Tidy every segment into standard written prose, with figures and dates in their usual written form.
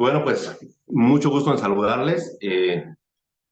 Bueno, pues mucho gusto en saludarles.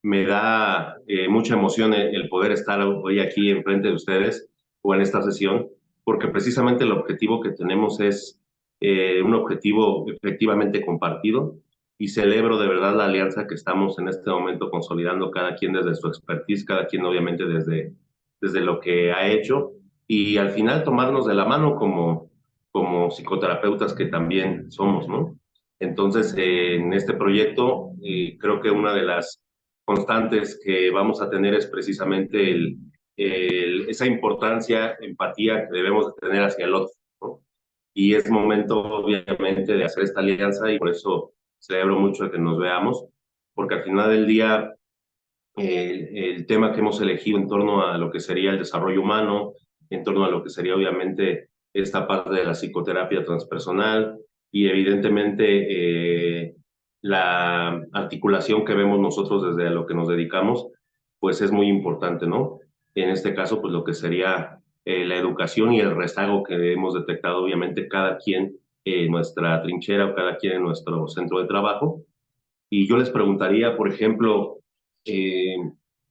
Me da mucha emoción el poder estar hoy aquí enfrente de ustedes o en esta sesión, porque precisamente el objetivo que tenemos es un objetivo efectivamente compartido y celebro de verdad la alianza que estamos en este momento consolidando cada quien desde su expertise, cada quien obviamente desde lo que ha hecho y al final tomarnos de la mano como psicoterapeutas que también somos, ¿no? Entonces, en este proyecto, creo que una de las constantes que vamos a tener es precisamente esa importancia, empatía que debemos de tener hacia el otro, ¿no? Y es momento, obviamente, de hacer esta alianza y por eso celebro mucho que nos veamos, porque al final del día el tema que hemos elegido en torno a lo que sería el desarrollo humano, en torno a lo que sería obviamente esta parte de la psicoterapia transpersonal y evidentemente la articulación que vemos nosotros desde a lo que nos dedicamos, pues es muy importante, ¿no? En este caso, pues lo que sería la educación y el rezago que hemos detectado, obviamente, cada quien en nuestra trinchera o cada quien en nuestro centro de trabajo. Y yo les preguntaría, por ejemplo, eh,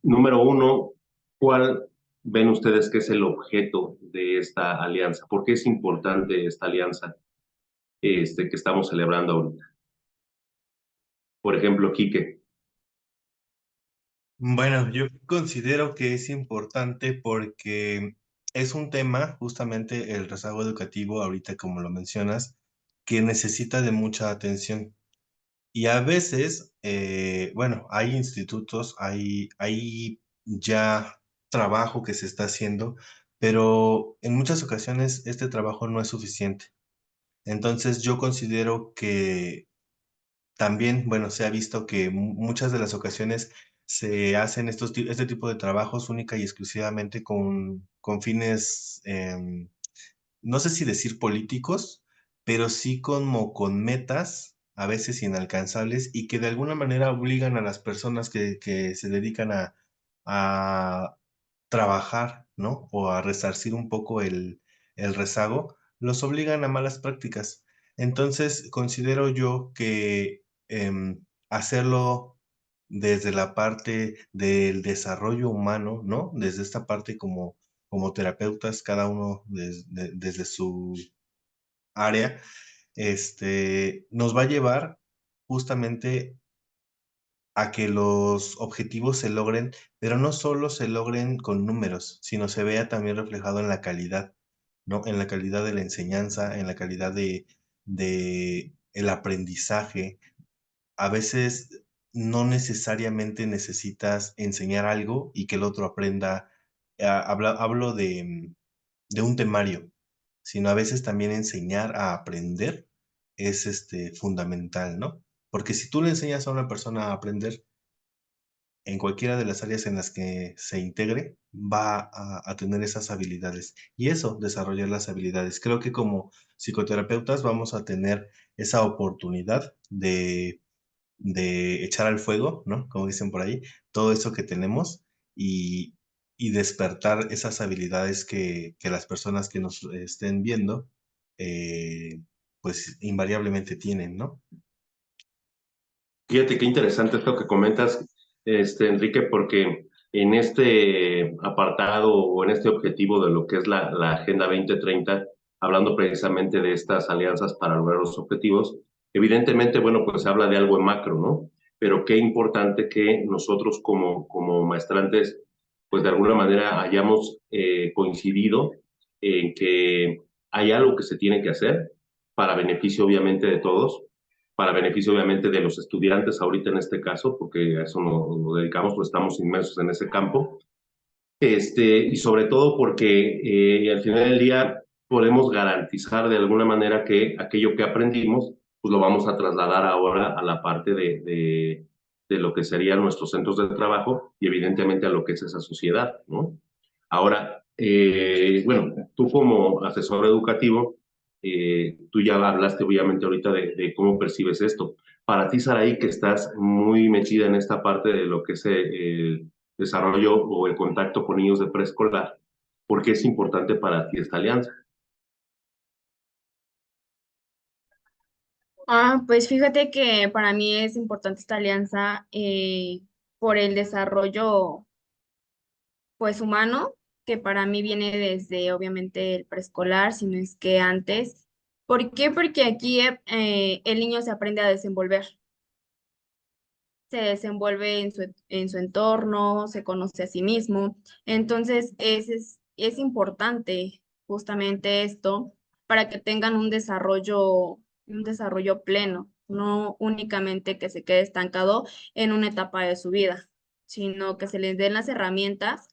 número uno, ¿cuál ven ustedes que es el objeto de esta alianza? ¿Por qué es importante esta alianza que estamos celebrando ahorita? Por ejemplo, Quique. Bueno, yo considero que es importante porque es un tema, justamente el rezago educativo, ahorita como lo mencionas, que necesita de mucha atención. Y a veces, bueno, hay institutos, hay ya trabajo que se está haciendo, pero en muchas ocasiones este trabajo no es suficiente. Entonces yo considero que también, bueno, se ha visto que muchas de las ocasiones se hacen este tipo de trabajos única y exclusivamente con fines, no sé si decir políticos, pero sí como con metas a veces inalcanzables y que de alguna manera obligan a las personas que se dedican a trabajar, ¿no? O a resarcir un poco el rezago, los obligan a malas prácticas. Entonces, considero yo que hacerlo desde la parte del desarrollo humano, ¿no? Desde esta parte como terapeutas, cada uno desde su área, nos va a llevar justamente a que los objetivos se logren, pero no solo se logren con números, sino se vea también reflejado en la calidad, ¿no? En la calidad de la enseñanza, en la calidad de el aprendizaje. A veces no necesariamente necesitas enseñar algo y que el otro aprenda. Hablo de un temario, sino a veces también enseñar a aprender es fundamental, ¿no? Porque si tú le enseñas a una persona a aprender en cualquiera de las áreas en las que se integre, va a tener esas habilidades y eso, desarrollar las habilidades. Creo que como psicoterapeutas vamos a tener esa oportunidad de echar al fuego, ¿no? Como dicen por ahí, todo eso que tenemos y, y despertar esas habilidades que las personas que nos estén viendo, eh, pues invariablemente tienen, ¿no? Fíjate qué interesante esto que comentas, Enrique, porque en este apartado o en este objetivo de lo que es la Agenda 2030, hablando precisamente de estas alianzas para lograr los objetivos, evidentemente, bueno, pues se habla de algo en macro, ¿no? Pero qué importante que nosotros como maestrantes, pues de alguna manera hayamos coincidido en que hay algo que se tiene que hacer para beneficio obviamente de todos, para beneficio obviamente de los estudiantes ahorita en este caso, porque a eso nos dedicamos, pues estamos inmersos en ese campo, y sobre todo porque al final del día podemos garantizar de alguna manera que aquello que aprendimos, pues lo vamos a trasladar ahora a la parte de lo que serían nuestros centros de trabajo y evidentemente a lo que es esa sociedad, ¿no? Ahora, bueno, tú como asesor educativo, tú ya hablaste obviamente ahorita de cómo percibes esto. Para ti, Saraí, que estás muy metida en esta parte de lo que es el desarrollo o el contacto con niños de preescolar, ¿por qué es importante para ti esta alianza? Pues fíjate que para mí es importante esta alianza por el desarrollo pues humano, que para mí viene desde obviamente el preescolar, si no es que antes. ¿Por qué? Porque aquí el niño se aprende a desenvolver, se desenvuelve en su entorno, se conoce a sí mismo. Entonces, es importante justamente esto para que tengan un desarrollo pleno, no únicamente que se quede estancado en una etapa de su vida, sino que se les den las herramientas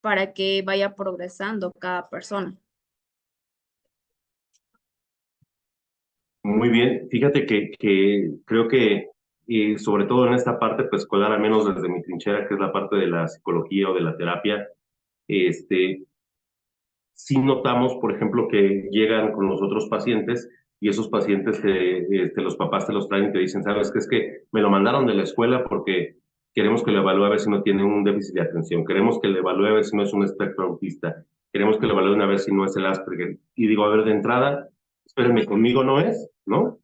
para que vaya progresando cada persona. Muy bien, fíjate que creo que sobre todo en esta parte preescolar, al menos desde mi trinchera, que es la parte de la psicología o de la terapia, este, sí notamos, por ejemplo, que llegan con los otros pacientes y esos pacientes los papás te los traen y te dicen, sabes que es que me lo mandaron de la escuela porque queremos que lo evalúe a ver si no tiene un déficit de atención, queremos que lo evalúe a ver si no es un espectro autista, queremos que lo evalúen a ver si no es el Asperger. Y digo, a ver, de entrada, espérenme, conmigo no es, ¿no?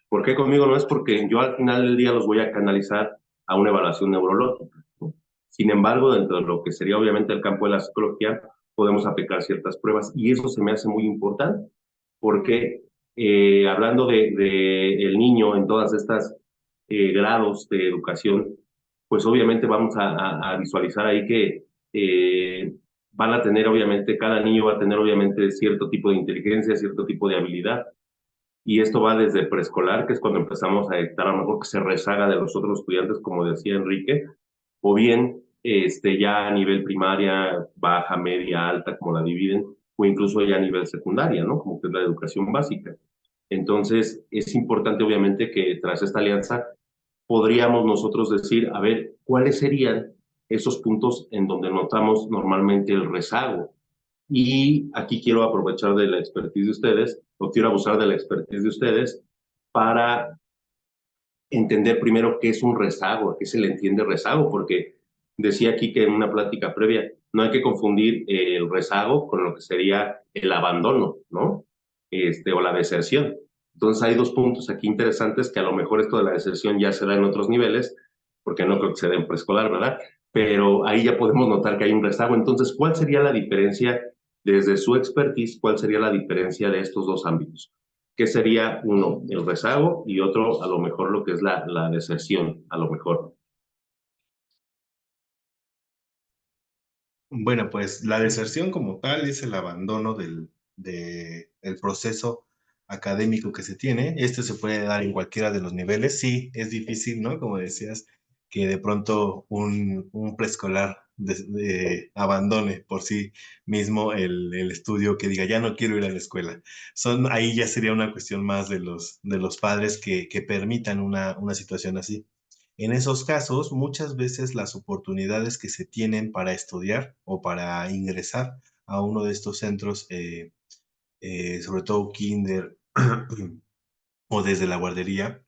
¿Por qué conmigo no es? Porque yo al final del día los voy a canalizar a una evaluación neurológica, ¿no? Sin embargo, dentro de lo que sería obviamente el campo de la psicología, podemos aplicar ciertas pruebas y eso se me hace muy importante porque hablando de el niño en todas estas grados de educación, pues obviamente vamos a visualizar ahí que van a tener obviamente, cada niño va a tener obviamente cierto tipo de inteligencia, cierto tipo de habilidad y esto va desde preescolar, que es cuando empezamos a detectar a lo mejor que se rezaga de los otros estudiantes, como decía Enrique, o bien ya a nivel primaria, baja, media, alta, como la dividen, o incluso ya a nivel secundaria, ¿no? Como que es la educación básica. Entonces, es importante, obviamente, que tras esta alianza podríamos nosotros decir, a ver, ¿cuáles serían esos puntos en donde notamos normalmente el rezago? Y aquí quiero aprovechar de la expertise de ustedes, o quiero abusar de la expertise de ustedes, para entender primero qué es un rezago, a qué se le entiende rezago, porque decía aquí que en una plática previa, no hay que confundir el rezago con lo que sería el abandono, ¿no? O la deserción. Entonces hay dos puntos aquí interesantes que a lo mejor esto de la deserción ya se da en otros niveles, porque no creo que se dé en preescolar, ¿verdad? Pero ahí ya podemos notar que hay un rezago. Entonces, ¿cuál sería la diferencia desde su expertise? ¿Cuál sería la diferencia de estos dos ámbitos? ¿Qué sería uno, el rezago y otro a lo mejor lo que es la deserción, a lo mejor? Bueno, pues la deserción como tal es el abandono el proceso académico que se tiene. Este se puede dar en cualquiera de los niveles. Sí, es difícil, ¿no? Como decías, que de pronto un preescolar abandone por sí mismo el estudio, que diga, ya no quiero ir a la escuela. Ahí ya sería una cuestión más de los padres que permitan una situación así. En esos casos, muchas veces las oportunidades que se tienen para estudiar o para ingresar a uno de estos centros, sobre todo kinder o desde la guardería,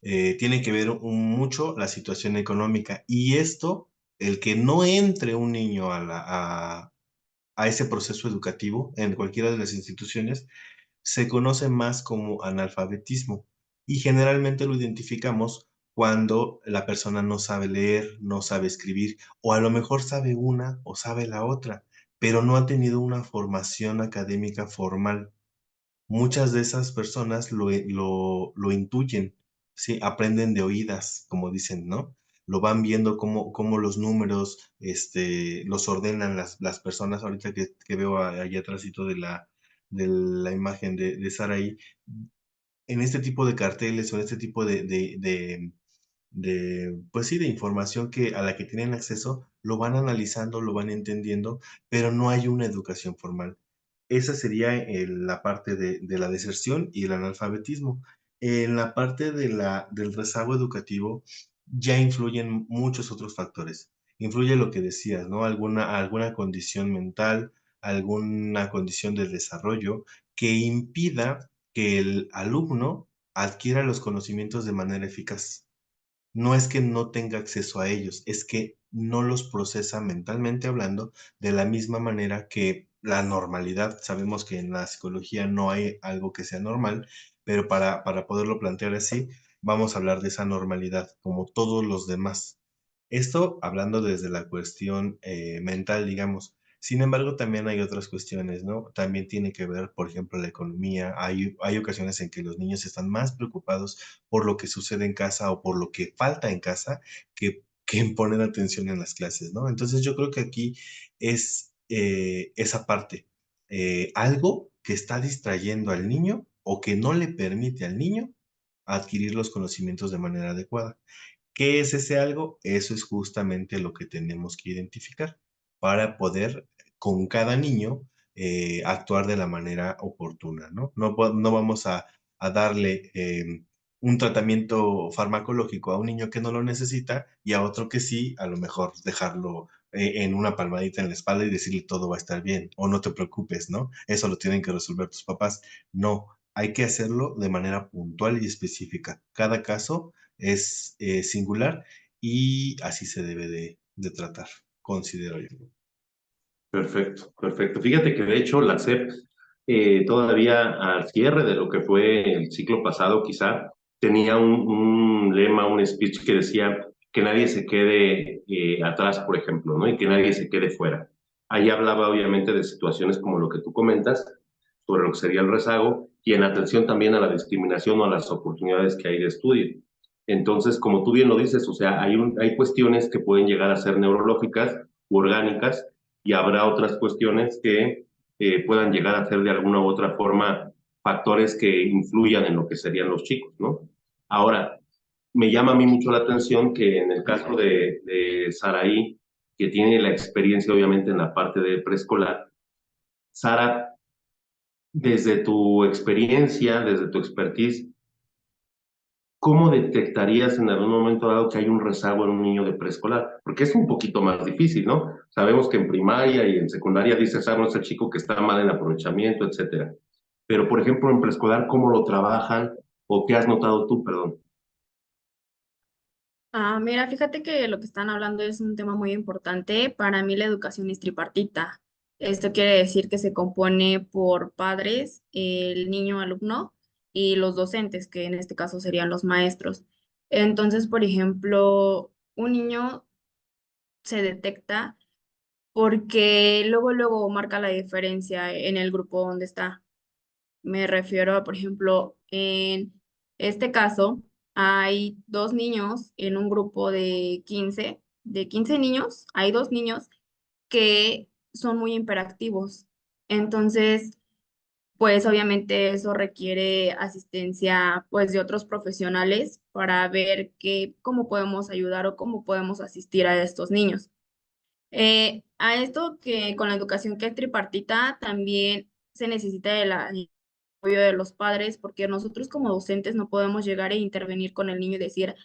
tiene que ver mucho la situación económica. Y esto, el que no entre un niño a ese proceso educativo en cualquiera de las instituciones, se conoce más como analfabetismo y generalmente lo identificamos cuando la persona no sabe leer, no sabe escribir o a lo mejor sabe una o sabe la otra, pero no ha tenido una formación académica formal. Muchas de esas personas lo intuyen, ¿sí? Aprenden de oídas, como dicen, ¿no? Lo van viendo cómo los números los ordenan las personas. Ahorita que veo allá atrásito de la imagen de Saraí, en este tipo de carteles o en este tipo pues sí, de información a la que tienen acceso, lo van analizando, lo van entendiendo, pero no hay una educación formal. Esa sería la parte de la deserción y el analfabetismo. En la parte del rezago educativo ya influyen muchos otros factores. Influye lo que decías, ¿no? Alguna condición mental, alguna condición de desarrollo que impida que el alumno adquiera los conocimientos de manera eficaz. No es que no tenga acceso a ellos, es que no los procesa mentalmente hablando de la misma manera que la normalidad. Sabemos que en la psicología no hay algo que sea normal, pero para poderlo plantear así, vamos a hablar de esa normalidad, como todos los demás. Esto hablando desde la cuestión mental, digamos. Sin embargo, también hay otras cuestiones, ¿no? También tiene que ver, por ejemplo, la economía. Hay ocasiones en que los niños están más preocupados por lo que sucede en casa o por lo que falta en casa que en poner atención en las clases, ¿no? Entonces yo creo que aquí es esa parte, algo que está distrayendo al niño o que no le permite al niño adquirir los conocimientos de manera adecuada. ¿Qué es ese algo? Eso es justamente lo que tenemos que identificar para poder con cada niño actuar de la manera oportuna, ¿no? No vamos a darle un tratamiento farmacológico a un niño que no lo necesita y a otro que sí, a lo mejor dejarlo en una palmadita en la espalda y decirle todo va a estar bien o no te preocupes, ¿no? Eso lo tienen que resolver tus papás. No, hay que hacerlo de manera puntual y específica. Cada caso es singular y así se debe de tratar, considero yo. Perfecto, perfecto. Fíjate que de hecho la SEP todavía al cierre de lo que fue el ciclo pasado, quizá, tenía un lema, un speech que decía que nadie se quede atrás, por ejemplo, ¿no? Y que nadie se quede fuera. Ahí hablaba obviamente de situaciones como lo que tú comentas, sobre lo que sería el rezago, y en atención también a la discriminación o a las oportunidades que hay de estudio. Entonces, como tú bien lo dices, o sea, hay cuestiones que pueden llegar a ser neurológicas u orgánicas, y habrá otras cuestiones que puedan llegar a ser de alguna u otra forma factores que influyan en lo que serían los chicos, ¿no? Ahora, me llama a mí mucho la atención que en el caso de Saraí, que tiene la experiencia obviamente en la parte de preescolar, Sara, desde tu experiencia, desde tu expertise, ¿cómo detectarías en algún momento dado que hay un rezago en un niño de preescolar? Porque es un poquito más difícil, ¿no? Sabemos que en primaria y en secundaria dices, ah, no, es el chico que está mal en aprovechamiento, etcétera. Pero, por ejemplo, en preescolar, ¿cómo lo trabajan? ¿O qué has notado tú, perdón? Mira, fíjate que lo que están hablando es un tema muy importante. Para mí la educación es tripartita. Esto quiere decir que se compone por padres, el niño alumno y los docentes, que en este caso serían los maestros. Entonces, por ejemplo, un niño se detecta porque luego marca la diferencia en el grupo donde está. Me refiero a, por ejemplo, en este caso, hay dos niños en un grupo de quince niños, hay dos niños que son muy hiperactivos. Entonces, pues obviamente eso requiere asistencia pues de otros profesionales para ver cómo podemos ayudar o cómo podemos asistir a estos niños. A esto que con la educación que es tripartita también se necesita de la apoyo de los padres, porque nosotros como docentes no podemos llegar e intervenir con el niño y decir,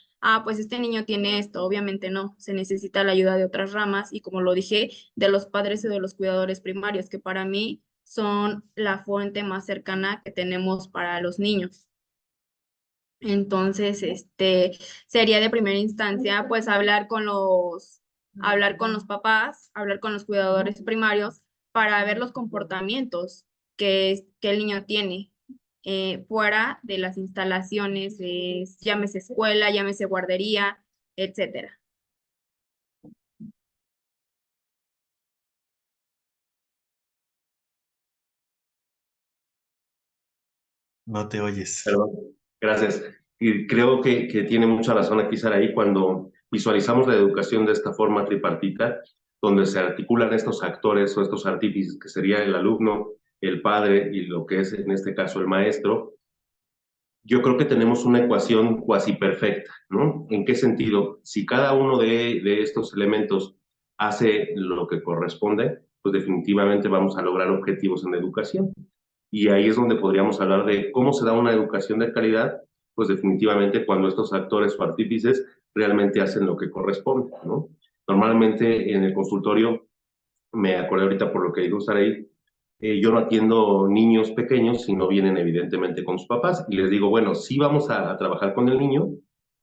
pues este niño tiene esto. Obviamente no, se necesita la ayuda de otras ramas y como lo dije, de los padres y de los cuidadores primarios, que para mí son la fuente más cercana que tenemos para los niños. Entonces, sería de primera instancia, pues hablar con los papás, hablar con los cuidadores primarios para ver los comportamientos que el niño tiene fuera de las instalaciones, llámese escuela, llámese guardería, etcétera. No te oyes. Perdón, gracias. Y creo que tiene mucha razón aquí Saraí cuando visualizamos la educación de esta forma tripartita, donde se articulan estos actores o estos artífices, que sería el alumno, el padre y lo que es en este caso el maestro. Yo creo que tenemos una ecuación cuasi perfecta, ¿no? ¿En qué sentido? Si cada uno de estos elementos hace lo que corresponde, pues definitivamente vamos a lograr objetivos en la educación. Y ahí es donde podríamos hablar de cómo se da una educación de calidad, pues definitivamente cuando estos actores o artífices realmente hacen lo que corresponde, ¿no? Normalmente en el consultorio, me acordé ahorita por lo que dijo Saraí, yo no atiendo niños pequeños si no vienen evidentemente con sus papás y les digo, bueno, sí vamos a trabajar con el niño,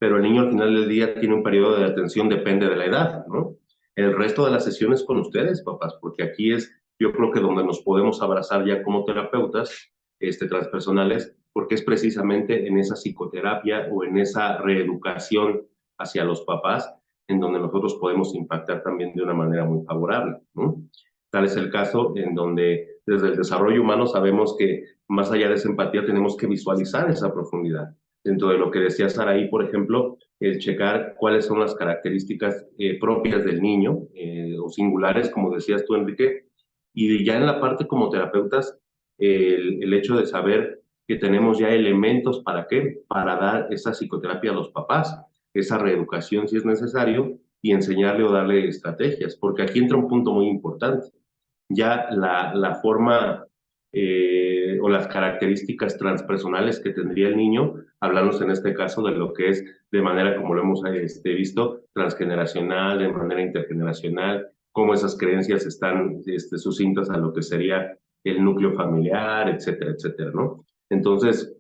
pero el niño al final del día tiene un periodo de atención, depende de la edad, ¿no? El resto de la sesión es con ustedes, papás, porque aquí es yo creo que donde nos podemos abrazar ya como terapeutas transpersonales, porque es precisamente en esa psicoterapia o en esa reeducación hacia los papás en donde nosotros podemos impactar también de una manera muy favorable, ¿no? Tal es el caso en donde desde el desarrollo humano sabemos que más allá de esa empatía tenemos que visualizar esa profundidad. Dentro de lo que decía Saraí, por ejemplo, el checar cuáles son las características propias del niño o singulares, como decías tú, Enrique, y ya en la parte como terapeutas, el hecho de saber que tenemos ya elementos para qué, para dar esa psicoterapia a los papás, esa reeducación si es necesario y enseñarle o darle estrategias, porque aquí entra un punto muy importante. Ya la forma o las características transpersonales que tendría el niño, hablamos en este caso de lo que es de manera, como lo hemos visto, transgeneracional, de manera intergeneracional, cómo esas creencias están sucintas a lo que sería el núcleo familiar, etcétera, etcétera, ¿no? Entonces,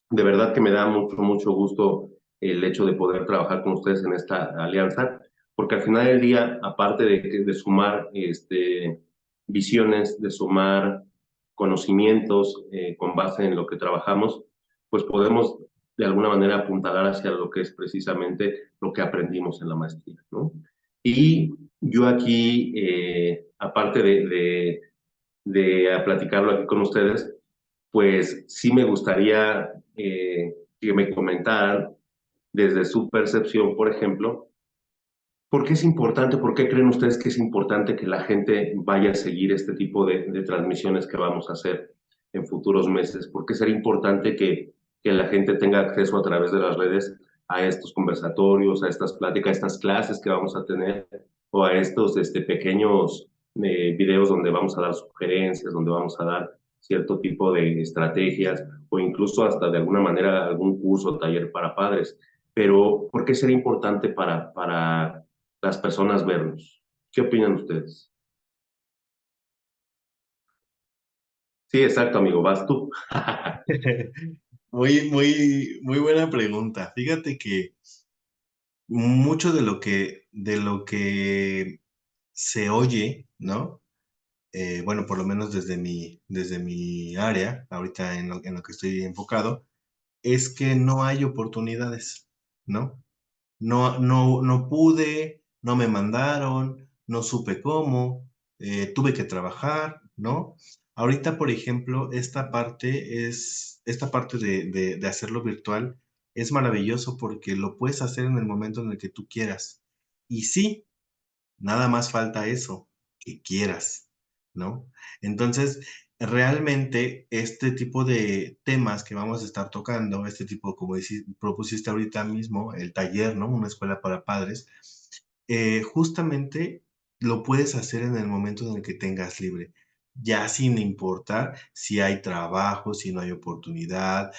de verdad que me da mucho, mucho gusto el hecho de poder trabajar con ustedes en esta alianza, porque al final del día, aparte de sumar visiones, de sumar conocimientos con base en lo que trabajamos, pues podemos de alguna manera apuntalar hacia lo que es precisamente lo que aprendimos en la maestría, ¿no? Y yo aquí, aparte de platicarlo aquí con ustedes, pues sí me gustaría que me comentaran desde su percepción, por ejemplo, ¿por qué es importante, por qué creen ustedes que es importante que la gente vaya a seguir este tipo de transmisiones que vamos a hacer en futuros meses? ¿Por qué será importante que la gente tenga acceso a través de las redes a estos conversatorios, a estas pláticas, a estas clases que vamos a tener o a estos pequeños videos donde vamos a dar sugerencias, donde vamos a dar cierto tipo de estrategias o incluso hasta de alguna manera algún curso o taller para padres? Pero ¿por qué será importante para las personas vernos? ¿Qué opinan ustedes? Sí, exacto, amigo, vas tú. Muy buena pregunta. Fíjate que mucho de lo que se oye, ¿no? Bueno, por lo menos desde mi área, ahorita en lo que estoy enfocado, es que no hay oportunidades, ¿no? No pude, no me mandaron, no supe cómo, tuve que trabajar, ¿no? Ahorita, por ejemplo, esta parte de hacerlo virtual es maravilloso porque lo puedes hacer en el momento en el que tú quieras. Y sí, nada más falta eso, que quieras, ¿no? Entonces, realmente este tipo de temas que vamos a estar tocando, este tipo, como propusiste ahorita mismo, el taller, ¿no? Una escuela para padres, justamente lo puedes hacer en el momento en el que tengas libre, ya sin importar si hay trabajo, si no hay oportunidad.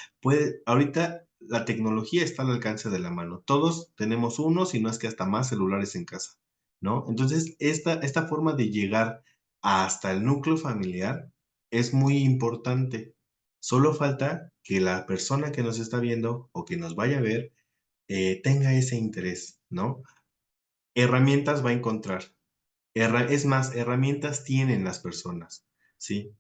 Ahorita la tecnología está al alcance de la mano. Todos tenemos uno, si no es que hasta más celulares en casa, ¿no? Entonces, esta forma de llegar hasta el núcleo familiar es muy importante. Solo falta que la persona que nos está viendo o que nos vaya a ver tenga ese interés, ¿no? Herramientas va a encontrar. Es más, herramientas tienen las personas, ¿sí?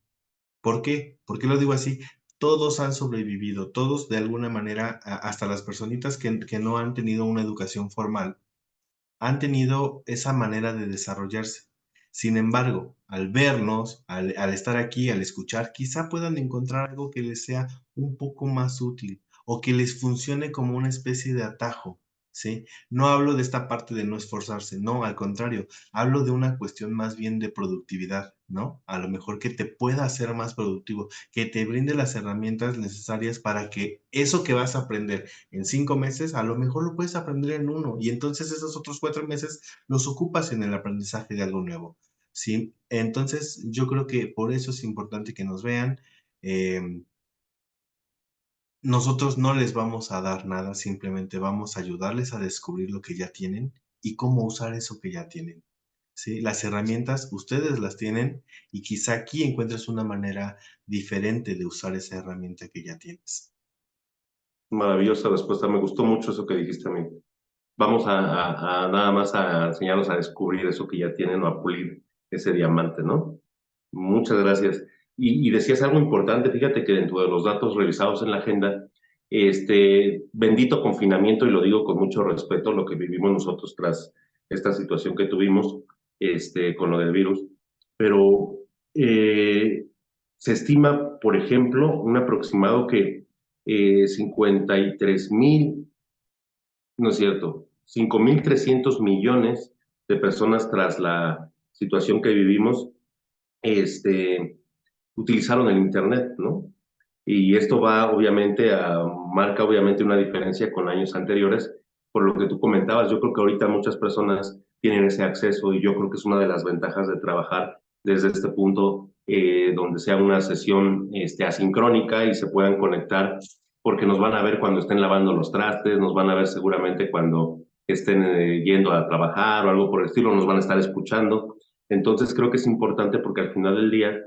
¿Por qué? ¿Por qué lo digo así? Todos han sobrevivido, todos de alguna manera, hasta las personitas que no han tenido una educación formal, han tenido esa manera de desarrollarse. Sin embargo, al vernos, al estar aquí, al escuchar, quizá puedan encontrar algo que les sea un poco más útil o que les funcione como una especie de atajo, ¿sí? No hablo de esta parte de no esforzarse, no, al contrario, hablo de una cuestión más bien de productividad, ¿no? A lo mejor que te pueda hacer más productivo, que te brinde las herramientas necesarias para que eso que vas a aprender en 5 meses, a lo mejor lo puedes aprender en uno y entonces esos otros 4 meses los ocupas en el aprendizaje de algo nuevo, ¿sí? Entonces yo creo que por eso es importante que nos vean. eh, Nosotros no les vamos a dar nada, simplemente vamos a ayudarles a descubrir lo que ya tienen y cómo usar eso que ya tienen, ¿sí? Las herramientas ustedes las tienen y quizá aquí encuentres una manera diferente de usar esa herramienta que ya tienes. Maravillosa respuesta, me gustó mucho eso que dijiste a mí. Vamos a nada más a enseñarlos a descubrir eso que ya tienen o a pulir ese diamante, ¿no? Muchas gracias. Y decías algo importante, fíjate que dentro de los datos revisados en la agenda, bendito confinamiento, y lo digo con mucho respeto, lo que vivimos nosotros tras esta situación que tuvimos con lo del virus, pero se estima, por ejemplo, un aproximado que 53,000, no es cierto, 5,300 millones de personas tras la situación que vivimos, este, utilizaron el Internet, ¿no? Y esto va obviamente marca obviamente una diferencia con años anteriores, por lo que tú comentabas. Yo creo que ahorita muchas personas tienen ese acceso y yo creo que es una de las ventajas de trabajar desde este punto, donde sea una sesión asincrónica y se puedan conectar, porque nos van a ver cuando estén lavando los trastes, nos van a ver seguramente cuando estén yendo a trabajar o algo por el estilo, nos van a estar escuchando. Entonces creo que es importante porque al final del día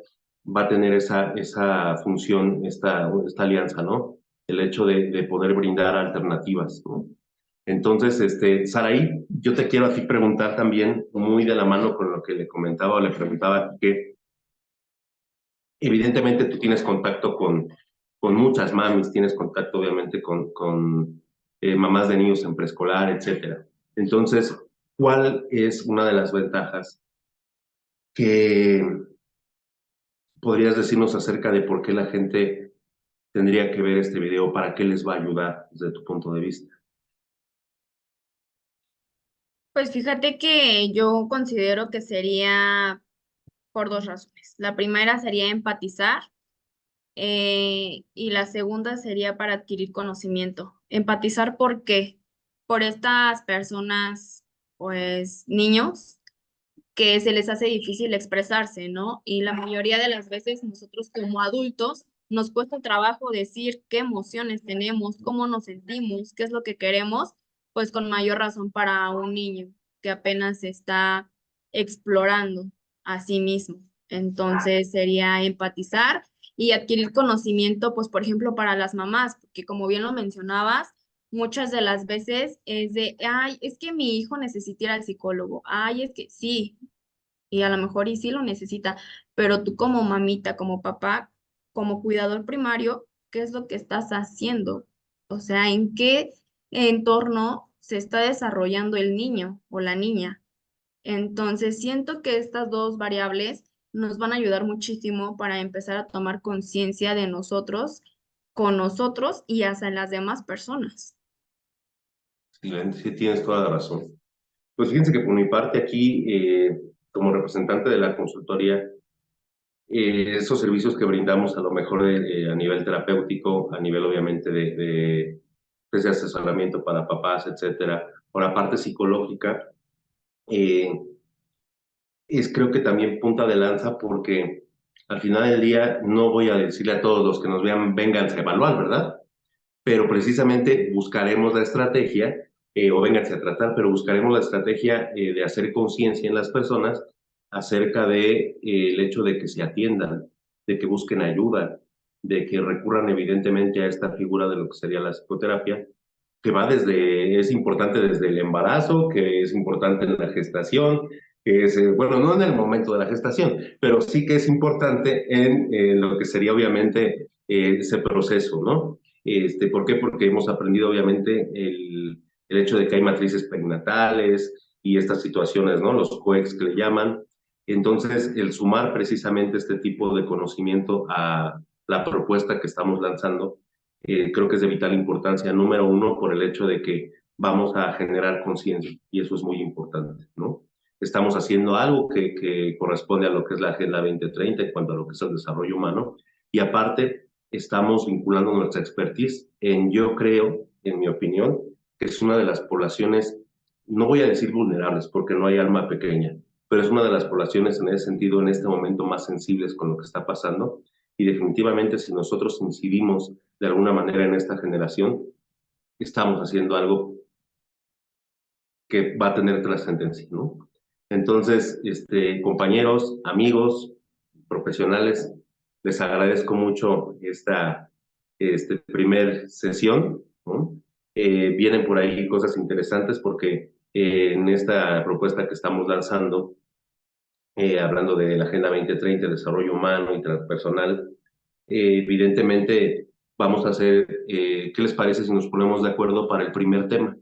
va a tener esa función, esta alianza, ¿no? El hecho de poder brindar alternativas, ¿no? Entonces, Saraí, yo te quiero a ti preguntar también, muy de la mano con lo que le comentaba o le preguntaba, que evidentemente tú tienes contacto con muchas mamis, tienes contacto obviamente con mamás de niños en preescolar, etcétera. Entonces, ¿cuál es una de las ventajas que podrías decirnos acerca de por qué la gente tendría que ver este video? ¿Para qué les va a ayudar desde tu punto de vista? Pues fíjate que yo considero que sería por dos razones. La primera sería empatizar y la segunda sería para adquirir conocimiento. Empatizar, ¿por qué? Por estas personas, pues niños, que se les hace difícil expresarse, ¿no? Y la mayoría de las veces nosotros como adultos nos cuesta trabajo decir qué emociones tenemos, cómo nos sentimos, qué es lo que queremos, pues con mayor razón para un niño que apenas se está explorando a sí mismo. Entonces sería empatizar y adquirir conocimiento, pues por ejemplo para las mamás, porque como bien lo mencionabas, muchas de las veces es de, ay, es que mi hijo necesita ir al psicólogo, ay, es que sí, y a lo mejor y sí lo necesita, pero tú como mamita, como papá, como cuidador primario, ¿qué es lo que estás haciendo? O sea, ¿en qué entorno se está desarrollando el niño o la niña? Entonces, siento que estas dos variables nos van a ayudar muchísimo para empezar a tomar conciencia de nosotros, con nosotros y hacia las demás personas. Excelente, sí, tienes toda la razón. Pues fíjense que por mi parte aquí, como representante de la consultoría, esos servicios que brindamos a lo mejor a nivel terapéutico, a nivel obviamente pues, de asesoramiento para papás, etcétera, por la parte psicológica, eh, es creo que también punta de lanza porque al final del día no voy a decirle a todos los que nos vean, vénganse a evaluar, ¿verdad? Pero precisamente buscaremos la estrategia, o vénganse a tratar, pero buscaremos la estrategia de hacer conciencia en las personas acerca de, el hecho de que se atiendan, de que busquen ayuda, de que recurran evidentemente a esta figura de lo que sería la psicoterapia, que va es importante desde el embarazo, que es importante en la gestación, que es, bueno, no en el momento de la gestación, pero sí que es importante en lo que sería obviamente ese proceso, ¿no? ¿Por qué? Porque hemos aprendido obviamente el hecho de que hay matrices perinatales y estas situaciones, ¿no? Los COEX que le llaman. Entonces, el sumar precisamente este tipo de conocimiento a la propuesta que estamos lanzando, creo que es de vital importancia, número uno, por el hecho de que vamos a generar conciencia y eso es muy importante, ¿no? Estamos haciendo algo que corresponde a lo que es la Agenda 2030 en cuanto a lo que es el desarrollo humano y aparte estamos vinculando nuestra expertise en, yo creo, en mi opinión, que es una de las poblaciones, no voy a decir vulnerables porque no hay alma pequeña, pero es una de las poblaciones en ese sentido en este momento más sensibles con lo que está pasando y definitivamente si nosotros incidimos de alguna manera en esta generación, estamos haciendo algo que va a tener trascendencia, ¿no? Entonces, compañeros, amigos, profesionales, les agradezco mucho esta primer sesión, ¿no? Vienen por ahí cosas interesantes porque en esta propuesta que estamos lanzando, hablando de la Agenda 2030, desarrollo humano y transpersonal. Evidentemente, vamos a hacer, ¿qué les parece si nos ponemos de acuerdo para el primer tema?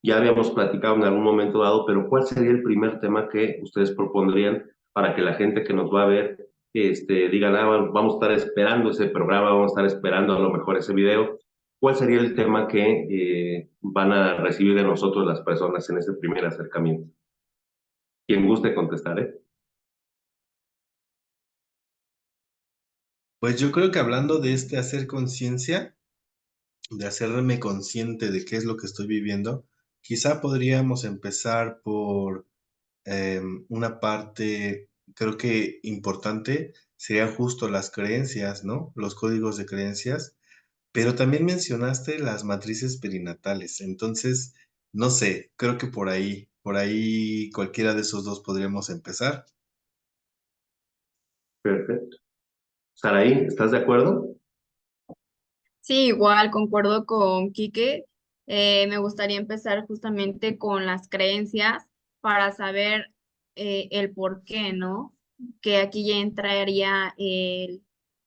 Ya habíamos platicado en algún momento dado, pero ¿cuál sería el primer tema que ustedes propondrían para que la gente que nos va a ver digan, vamos a estar esperando ese programa, vamos a estar esperando a lo mejor ese video? ¿Cuál sería el tema que van a recibir de nosotros las personas en ese primer acercamiento? Quien guste contestar, ¿eh? Pues yo creo que hablando de este hacer conciencia, de hacerme consciente de qué es lo que estoy viviendo, quizá podríamos empezar por una parte, creo que importante, serían justo las creencias, ¿no? Los códigos de creencias, pero también mencionaste las matrices perinatales. Entonces, no sé, creo que por ahí cualquiera de esos dos podríamos empezar. Perfecto. Saraí, ¿estás de acuerdo? Sí, igual concuerdo con Quique. Me gustaría empezar justamente con las creencias para saber el por qué, ¿no? Que aquí ya entraría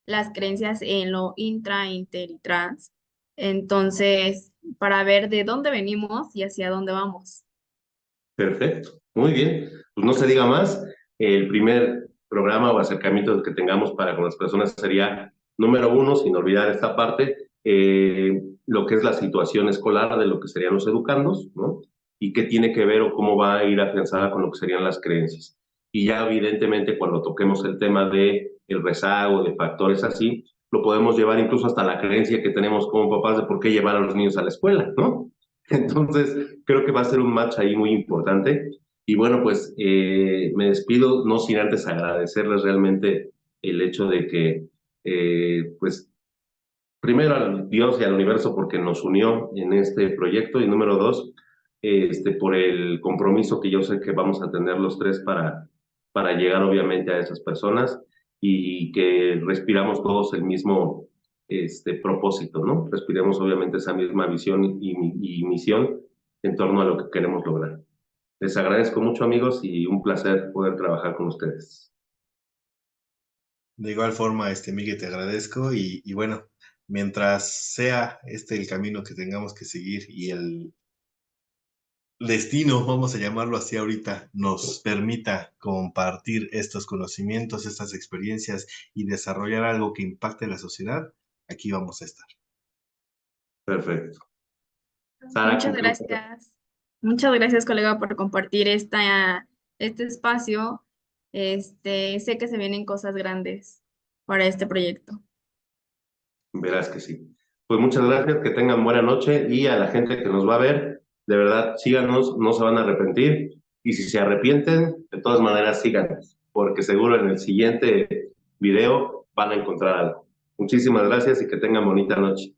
las creencias en lo intra, inter y trans. Entonces, para ver de dónde venimos y hacia dónde vamos. Perfecto, muy bien. Pues no se diga más. El primer programa o acercamiento que tengamos para con las personas sería, número uno, sin olvidar esta parte, lo que es la situación escolar de lo que serían los educandos, ¿no? Y qué tiene que ver o cómo va a ir afianzada con lo que serían las creencias. Y ya evidentemente cuando toquemos el tema de el rezago, de factores así, lo podemos llevar incluso hasta la creencia que tenemos como papás de por qué llevar a los niños a la escuela, ¿no? Entonces, creo que va a ser un match ahí muy importante. Y bueno, pues me despido, no sin antes agradecerles realmente el hecho de que, pues, primero al Dios y al universo porque nos unió en este proyecto y número dos, por el compromiso que yo sé que vamos a tener los tres para llegar obviamente a esas personas y que respiramos todos el mismo propósito, ¿no? Respiremos obviamente esa misma visión y misión en torno a lo que queremos lograr. Les agradezco mucho, amigos, y un placer poder trabajar con ustedes. De igual forma, Miguel, te agradezco y bueno, mientras sea este el camino que tengamos que seguir y el destino, vamos a llamarlo así ahorita, nos permita compartir estos conocimientos, estas experiencias y desarrollar algo que impacte la sociedad, aquí vamos a estar. Perfecto. Sara, Muchas gracias. Muchas gracias, colega, por compartir este espacio. Sé que se vienen cosas grandes para este proyecto. verás que sí. Pues muchas gracias, que tengan buena noche y a la gente que nos va a ver, de verdad, síganos, no se van a arrepentir y si se arrepienten, de todas maneras síganos, porque seguro en el siguiente video van a encontrar algo. Muchísimas gracias y que tengan bonita noche.